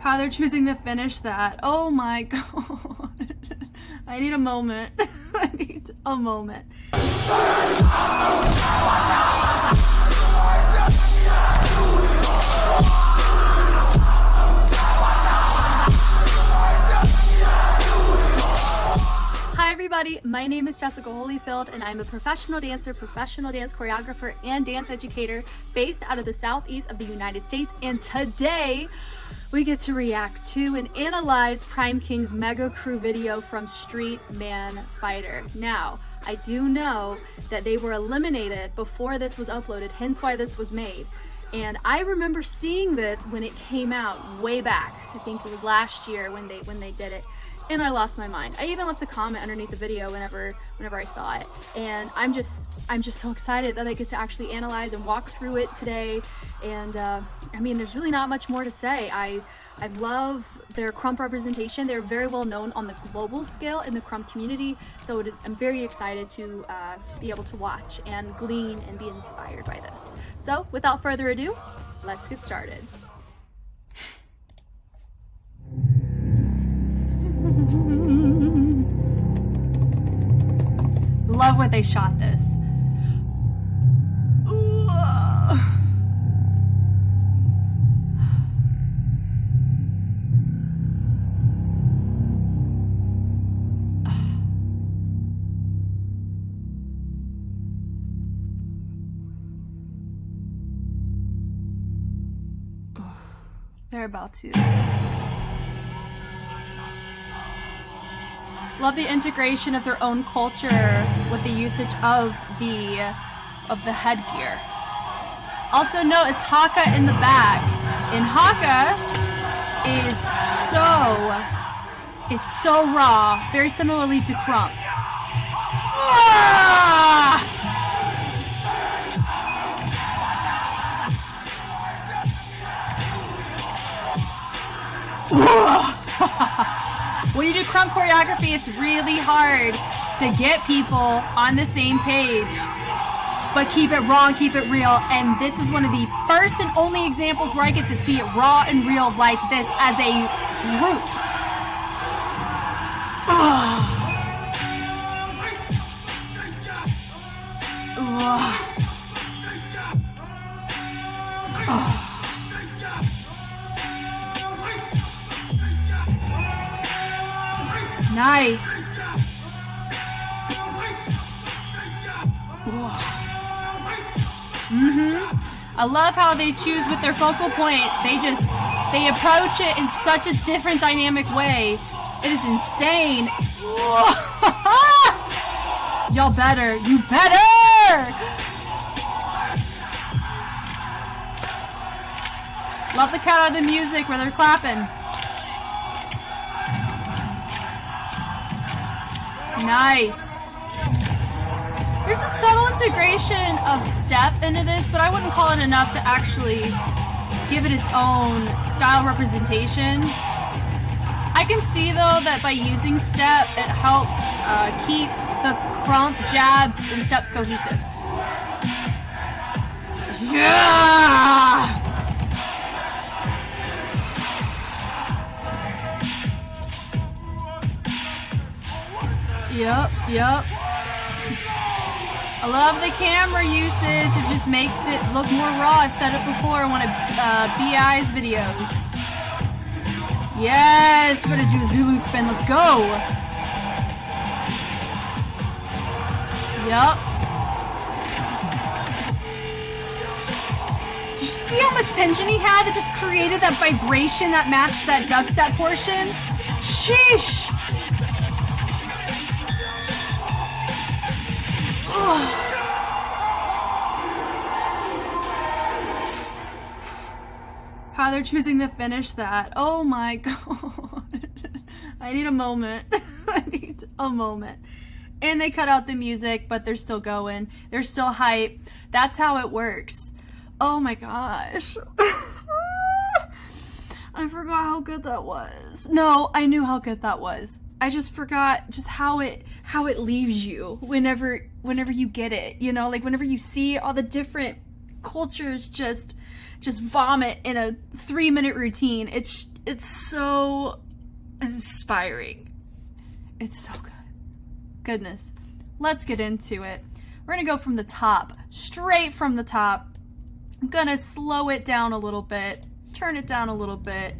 How they're choosing to finish that. Oh my god. I need a moment. I need a moment. Hi everybody, my name is Jessica Holyfield and I'm a professional dancer, professional dance choreographer, and dance educator based out of the southeast of the United States. And today we get to react to and analyze Primekingz Mega Crew video from Street Man Fighter. Now, I do know that they were eliminated before this was uploaded, hence why this was made. And I remember seeing this when it came out way back. I think it was last year when they did it. And I lost my mind. I even left a comment underneath the video whenever I saw it. And I'm just so excited that I get to actually analyze and walk through it today. And I mean, there's really not much more to say. I love their krump representation. They're very well known on the global scale in the krump community. So I'm very excited to be able to watch and glean and be inspired by this. So without further ado, let's get started. Love where they shot this. They're about to. Love the integration of their own culture with the usage of the headgear. Also note it's Haka in the back, and Haka is so raw, very similarly to krump. Ah! When you do krump choreography, it's really hard to get people on the same page, but keep it raw and keep it real. And this is one of the first and only examples where I get to see it raw and real like this as a group. Nice. I love how they choose with their focal points. They approach it in such a different dynamic way. It is insane. Y'all better. You better. Love the cut out of the music where they're clapping. Nice. There's a subtle integration of step into this, but I wouldn't call it enough to actually give it its own style representation. I can see though that by using step, it helps keep the krump, jabs, and steps cohesive. Yeah! Yep. I love the camera usage. It just makes it look more raw. I've said it before in one of BI's videos. Yes, we're gonna do a Zulu spin. Let's go. Yep. Did you see how much tension he had that just created that vibration that matched that dubstep portion? Sheesh. How they're choosing to finish that. Oh my god. I need a moment. I need a moment. And they cut out the music, but they're still going. They're still hype. That's how it works. Oh my gosh. I forgot how good that was. No, I knew how good that was. I just forgot just how it leaves you whenever you get it, you know, like whenever you see all the different cultures just vomit in a 3-minute routine. It's it's so inspiring. It's so good. Goodness. Let's get into it. We're gonna go from the top, straight from the top. I'm gonna slow it down a little bit, turn it down a little bit.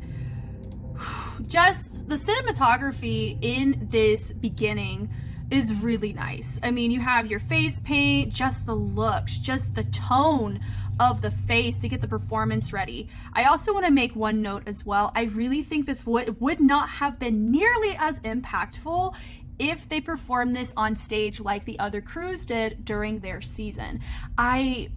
Just the cinematography in this beginning is really nice. I mean, you have your face paint, just the looks, just the tone of the face to get the performance ready. I also want to make one note as well. I really think this would not have been nearly as impactful if they performed this on stage like the other crews did during their season.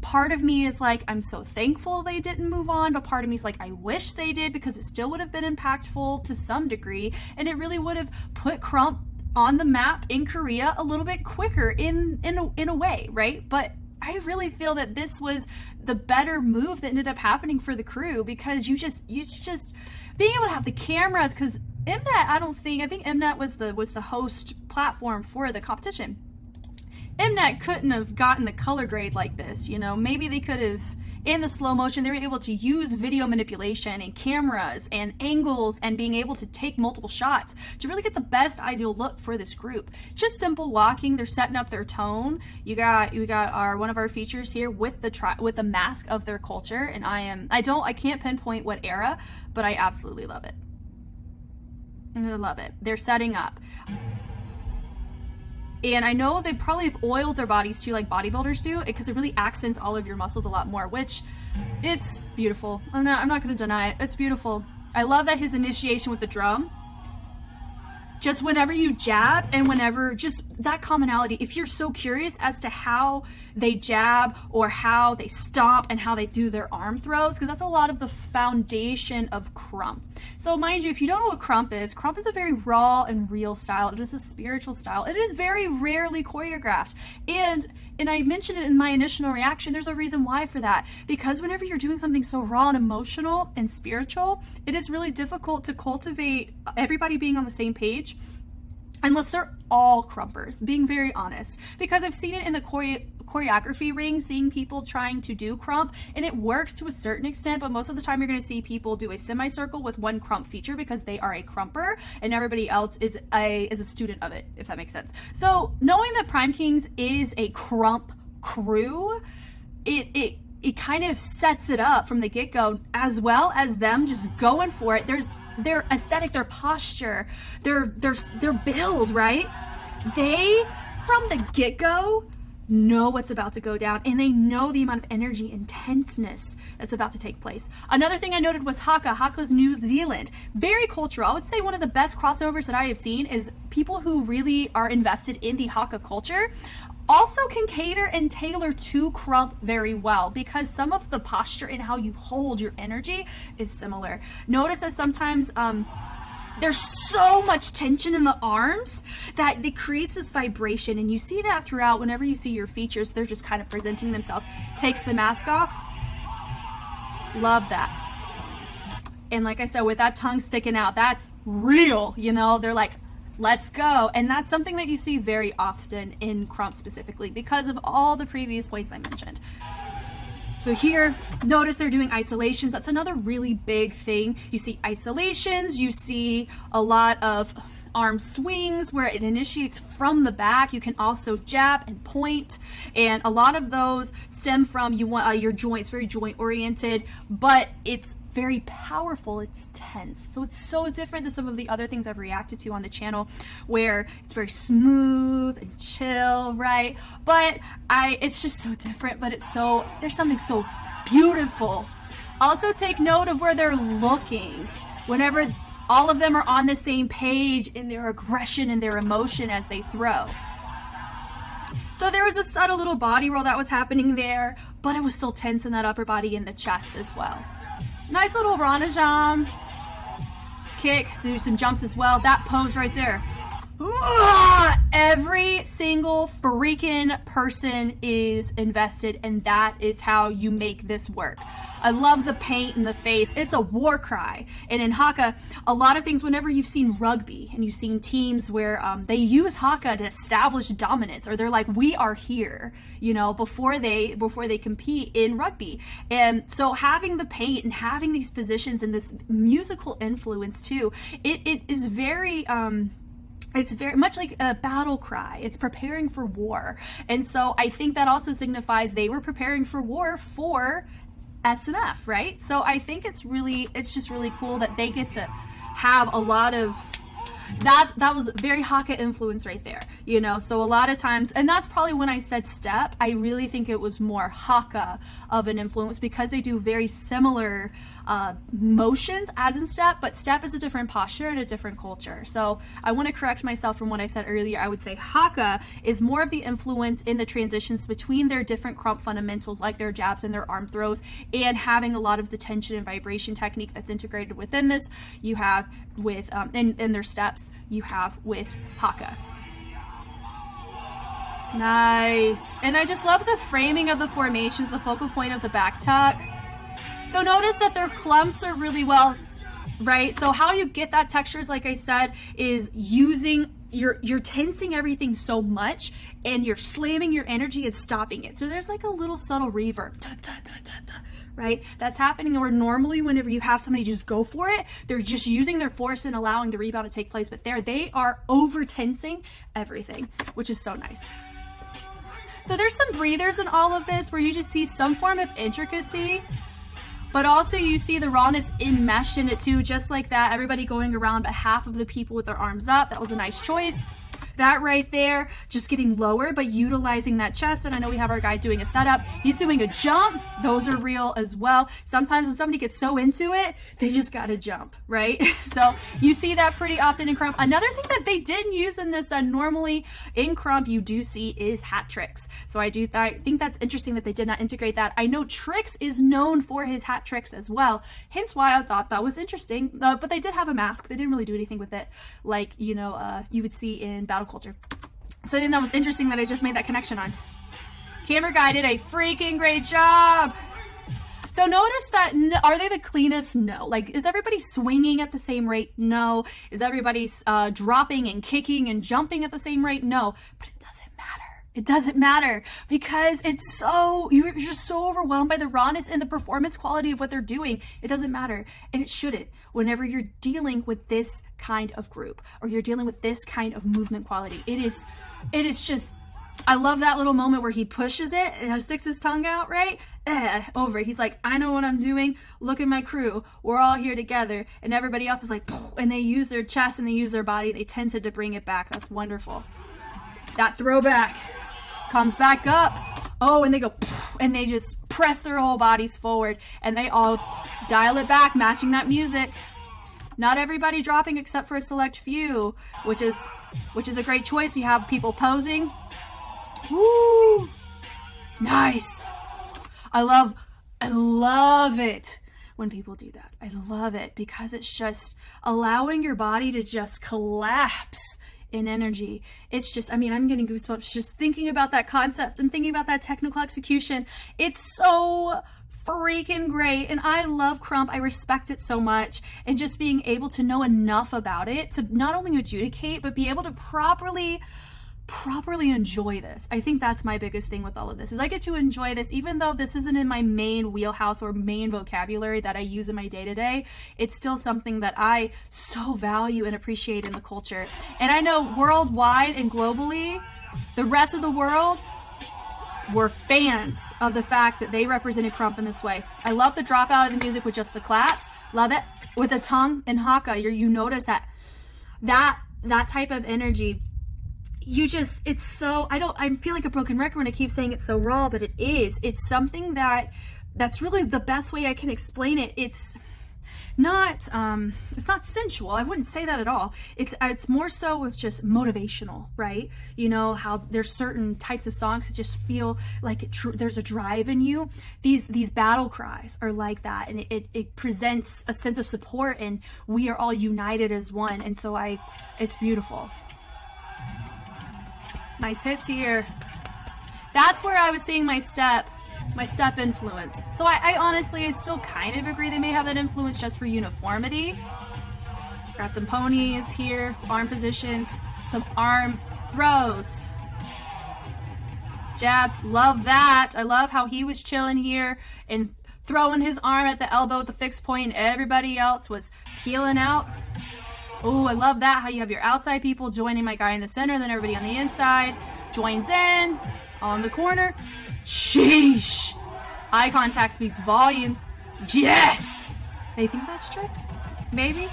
Part of me is like, I'm so thankful they didn't move on, but part of me is like, I wish they did, because it still would have been impactful to some degree, and it really would have put Krump on the map in Korea a little bit quicker in a way, right? But I really feel that this was the better move that ended up happening for the crew, because you just being able to have the cameras, because Mnet, I think Mnet was the host platform for the competition. Mnet couldn't have gotten the color grade like this, you know. Maybe they could have, in the slow motion, they were able to use video manipulation and cameras and angles and being able to take multiple shots to really get the best ideal look for this group. Just simple walking, they're setting up their tone. You got one of our features here with the mask of their culture, and I can't pinpoint what era, but I absolutely love it. I love it. They're setting up. And I know they probably have oiled their bodies too, like bodybuilders do, because it really accents all of your muscles a lot more, which it's beautiful. I'm not going to deny it. It's beautiful. I love that his initiation with the drum, just whenever you jab and whenever, just that commonality. If you're so curious as to how they jab or how they stomp and how they do their arm throws, because that's a lot of the foundation of Krump. So mind you, if you don't know what Krump is a very raw and real style. It is a spiritual style. It is very rarely choreographed. And I mentioned it in my initial reaction, there's a reason why for that. Because whenever you're doing something so raw and emotional and spiritual, it is really difficult to cultivate everybody being on the same page, unless they're all Krumpers, being very honest. Because I've seen it in the choreography ring, seeing people trying to do Krump, and it works to a certain extent, but most of the time you're going to see people do a semicircle with one Krump feature because they are a Krumper and everybody else is a student of it, if that makes sense. So knowing that Primekingz is a Krump crew, it kind of sets it up from the get-go, as well as them just going for it. Their aesthetic, their posture, their build, right? They, from the get-go, know what's about to go down, and they know the amount of energy, intenseness that's about to take place. Another thing I noted was Haka's New Zealand. Very cultural. I would say one of the best crossovers that I have seen is people who really are invested in the Haka culture also can cater and tailor to Krump very well, because some of the posture and how you hold your energy is similar. Notice that sometimes there's so much tension in the arms that it creates this vibration, and you see that throughout. Whenever you see your features, they're just kind of presenting themselves. Takes the mask off. Love that. And like I said, with that tongue sticking out, that's real, you know. They're like, let's go. And that's something that you see very often in Krump specifically, because of all the previous points I mentioned. So here, notice they're doing isolations. That's another really big thing. You see isolations, you see a lot of arm swings where it initiates from the back. You can also jab and point, and a lot of those stem from your joints, very joint oriented, but it's very powerful. It's tense. So it's so different than some of the other things I've reacted to on the channel, where it's very smooth and chill, right? But it's just so different, but there's something so beautiful. Also take note of where they're looking. Whenever all of them are on the same page in their aggression and their emotion as they throw. So there was a subtle little body roll that was happening there, but it was still tense in that upper body and the chest as well. Nice little Ranajam kick. There's some jumps as well. That pose right there. Every single freaking person is invested, and that is how you make this work. I love the paint in the face. It's a war cry. And in Haka, a lot of things, whenever you've seen rugby and you've seen teams where they use Haka to establish dominance, or they're like, we are here, you know, before they compete in rugby. And so having the paint and having these positions and this musical influence too, it is very it's very much like a battle cry. It's preparing for war. And so I think that also signifies they were preparing for war for SMF, right? So I think it's just really cool that they get to have a lot of that was very Haka influence right there, you know. So a lot of times, and that's probably when I said step, I really think it was more Haka of an influence, because they do very similar motions as in step, but step is a different posture and a different culture. So I want to correct myself from what I said earlier. I would say Haka is more of the influence in the transitions between their different krump fundamentals, like their jabs and their arm throws, and having a lot of the tension and vibration technique that's integrated within this. You have with in their steps, you have with Haka. Nice. And I just love the framing of the formations, the focal point of the back tuck. So notice that their clumps are really well, right? So how you get that texture is, like I said, is using you're tensing everything so much, and you're slamming your energy and stopping it. So there's like a little subtle reverb, ta, ta, ta, ta, ta, right? That's happening where normally whenever you have somebody just go for it, they're just using their force and allowing the rebound to take place. But there, they are over tensing everything, which is so nice. So there's some breathers in all of this where you just see some form of intricacy, but also you see the rawness enmeshed in it too, just like that. Everybody going around, but half of the people with their arms up. That was a nice choice. That right there, just getting lower, but utilizing that chest. And I know we have our guy doing a setup. He's doing a jump. Those are real as well. Sometimes when somebody gets so into it, they just got to jump, right? So you see that pretty often in krump. Another thing that they didn't use in this that normally in krump you do see is hat tricks. So I think that's interesting that they did not integrate that. I know Tricks is known for his hat tricks as well, hence why I thought that was interesting. But they did have a mask. They didn't really do anything with it, like, you know, you would see in battle culture. So I think that was interesting that I just made that connection on. Camera guy did a freaking great job. So notice that, are they the cleanest? No. Like, is everybody swinging at the same rate? No. Is everybody dropping and kicking and jumping at the same rate? No. But it doesn't matter. It doesn't matter, because it's so, you're just so overwhelmed by the rawness and the performance quality of what they're doing. It doesn't matter, and it shouldn't. Whenever you're dealing with this kind of group, or you're dealing with this kind of movement quality, it is just, I love that little moment where he pushes it and sticks his tongue out, right? Over. He's like, I know what I'm doing. Look at my crew. We're all here together. And everybody else is like, and they use their chest and they use their body. They tend to bring it back. That's wonderful. That throwback comes back up. Oh, and they go, and they just press their whole bodies forward, and they all dial it back, matching that music. Not everybody dropping except for a select few, which is a great choice. You have people posing. Woo! Nice. I love it when people do that. I love it, because it's just allowing your body to just collapse in energy. It's just, I mean, I'm getting goosebumps just thinking about that concept and thinking about that technical execution. It's so freaking great, and I love krump. I respect it so much, and just being able to know enough about it to not only adjudicate, but be able to properly enjoy this. I think that's my biggest thing with all of this, is I get to enjoy this, even though this isn't in my main wheelhouse or main vocabulary that I use in my day-to-day. It's still something that I so value and appreciate in the culture. And I know worldwide and globally, the rest of the world were fans of the fact that they represented krump in this way. I love the drop out of the music with just the claps. Love it. With the tongue and Haka, you notice that type of energy. You just, it's so, I feel like a broken record when I keep saying it's so raw, but it's something that's really the best way I can explain it. It's not sensual. I wouldn't say that at all. It's more so with just motivational, right? You know how there's certain types of songs that just feel like there's a drive in you. These battle cries are like that, and it presents a sense of support, and we are all united as one. And so it's beautiful. Nice hits here. That's where I was seeing my step influence. So I honestly, I still kind of agree they may have that influence just for uniformity. Got some ponies here, arm positions, some arm throws. Jabs, love that. I love how he was chilling here and throwing his arm at the elbow with the fixed point, and everybody else was peeling out. Oh, I love that, how you have your outside people joining my guy in the center, then everybody on the inside joins in on the corner. Sheesh. Eye contact speaks volumes. Yes! They think that's tricks? Maybe?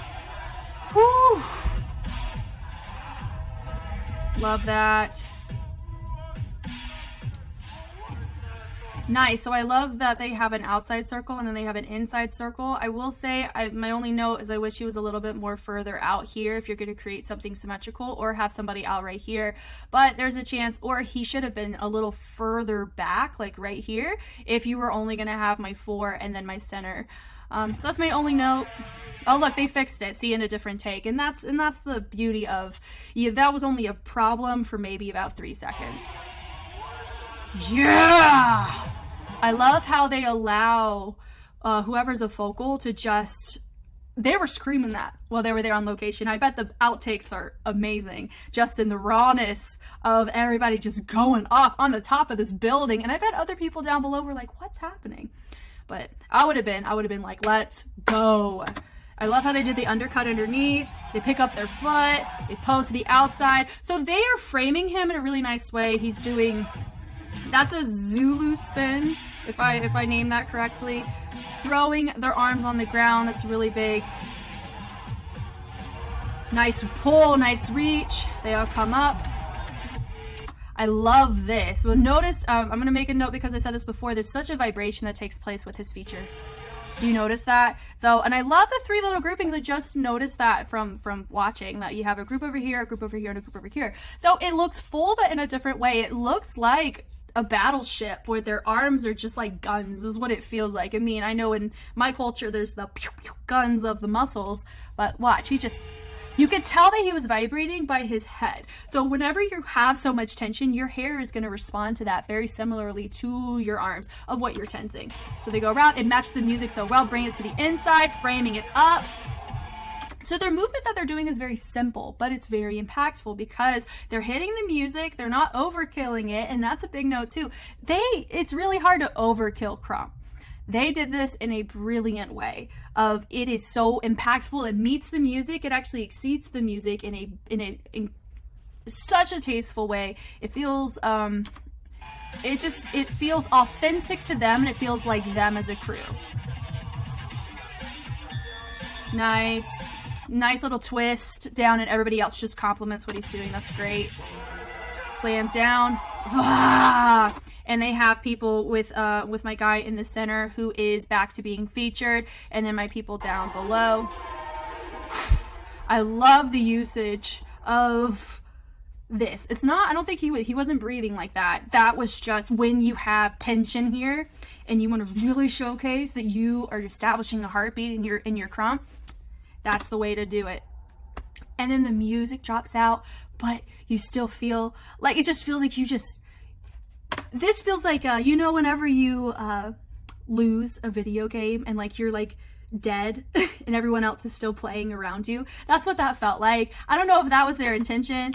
Whew. Love that. Nice. So I love that they have an outside circle and then they have an inside circle. I will say my only note is I wish he was a little bit more further out here if you're going to create something symmetrical, or have somebody out right here. But there's a chance, or he should have been a little further back, like right here, if you were only going to have my 4 and then my center. So that's my only note. Oh, look, they fixed it. See, in a different take. And that's the beauty of, that was only a problem for maybe about 3 seconds. Yeah! I love how they allow whoever's a focal to just, they were screaming that while they were there on location. I bet the outtakes are amazing, just in the rawness of everybody just going off on the top of this building. And I bet other people down below were like, what's happening? But I would have been like, let's go. I love how they did the undercut underneath. They pick up their foot, they pose to the outside. So they are framing him in a really nice way. He's doing, that's a Zulu spin, if I name that correctly. Throwing their arms on the ground, that's really big. Nice pull, nice reach. They all come up. I love this. So notice, I'm going to make a note because I said this before, there's such a vibration that takes place with his feature. Do you notice that? So, and I love the 3 little groupings. I just noticed that from watching, that you have a group over here, a group over here, and a group over here. So it looks full, but in a different way. It looks like a battleship where their arms are just like guns, is what it feels like. I mean, I know in my culture there's the pew pew guns of the muscles, but watch, you could tell that he was vibrating by his head. So whenever you have so much tension, your hair is going to respond to that very similarly to your arms of what you're tensing. So they go around and match the music so well, bring it to the inside, framing it up. So their movement that they're doing is very simple, but it's very impactful because they're hitting the music, they're not overkilling it, and that's a big note too. It's really hard to overkill Crump. They did this in a brilliant way of, it is so impactful, it meets the music, it actually exceeds the music in such a tasteful way. It feels it feels authentic to them, and it feels like them as a crew. Nice little twist down, and everybody else just compliments what he's doing. That's great. Slam down. Ah! And they have people with my guy in the center who is back to being featured, and then my people down below. I love the usage of this. It's not, I don't think he wasn't breathing like that. That was just when you have tension here and you want to really showcase that you are establishing a heartbeat in your crump. That's the way to do it. And then the music drops out, but you still feel like, it just feels like this feels like, you know, whenever you lose a video game and like you're like dead and everyone else is still playing around you. That's what that felt like. I don't know if that was their intention.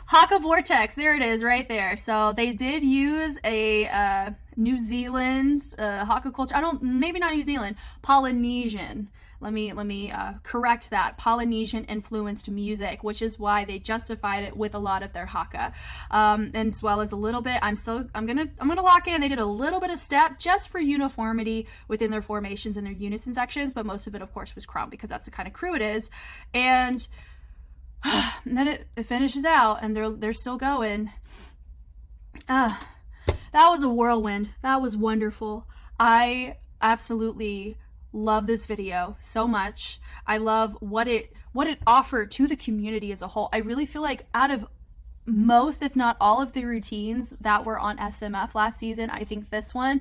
Haka Vortex, there it is right there. So they did use a New Zealand Haka culture. Maybe not New Zealand, Polynesian. Let me correct that. Polynesian influenced music, which is why they justified it with a lot of their haka, and as well as a little bit. I'm gonna lock in. They did a little bit of step just for uniformity within their formations and their unison sections, but most of it, of course, was crump because that's the kind of crew it is. And then it finishes out, and they're still going. That was a whirlwind. That was wonderful. I absolutely love this video so much. I love what it offered to the community as a whole. I really feel like out of most, if not all of the routines that were on SMF last season, I think this one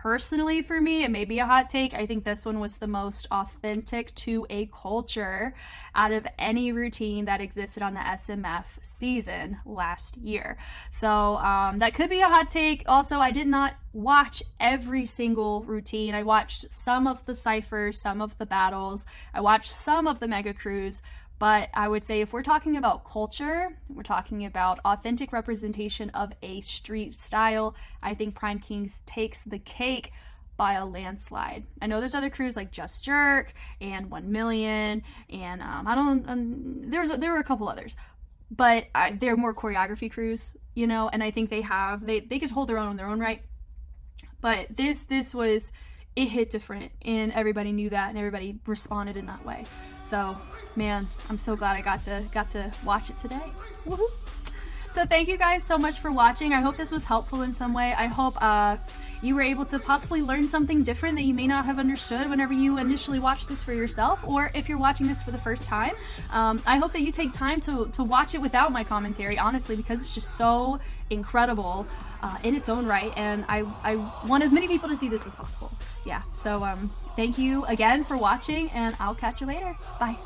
personally for me, it may be a hot take, I think this one was the most authentic to a culture out of any routine that existed on the SMF season last year. So that could be a hot take. Also, I did not watch every single routine. I watched some of the ciphers, some of the battles, I watched some of the mega crews. But I would say if we're talking about culture, we're talking about authentic representation of a street style, I think Primekingz takes the cake by a landslide. I know there's other crews like Just Jerk and 1 Million, and there were a couple others, but they're more choreography crews, you know, and I think they could hold their own in their own right. But this was, it hit different, and everybody knew that, and everybody responded in that way. So, man, I'm so glad I got to watch it today. Woohoo! So thank you guys so much for watching. I hope this was helpful in some way. I hope you were able to possibly learn something different that you may not have understood whenever you initially watched this for yourself, or if you're watching this for the first time. I hope that you take time to watch it without my commentary, honestly, because it's just so incredible in its own right, and I want as many people to see this as possible. Yeah, so thank you again for watching, and I'll catch you later. Bye.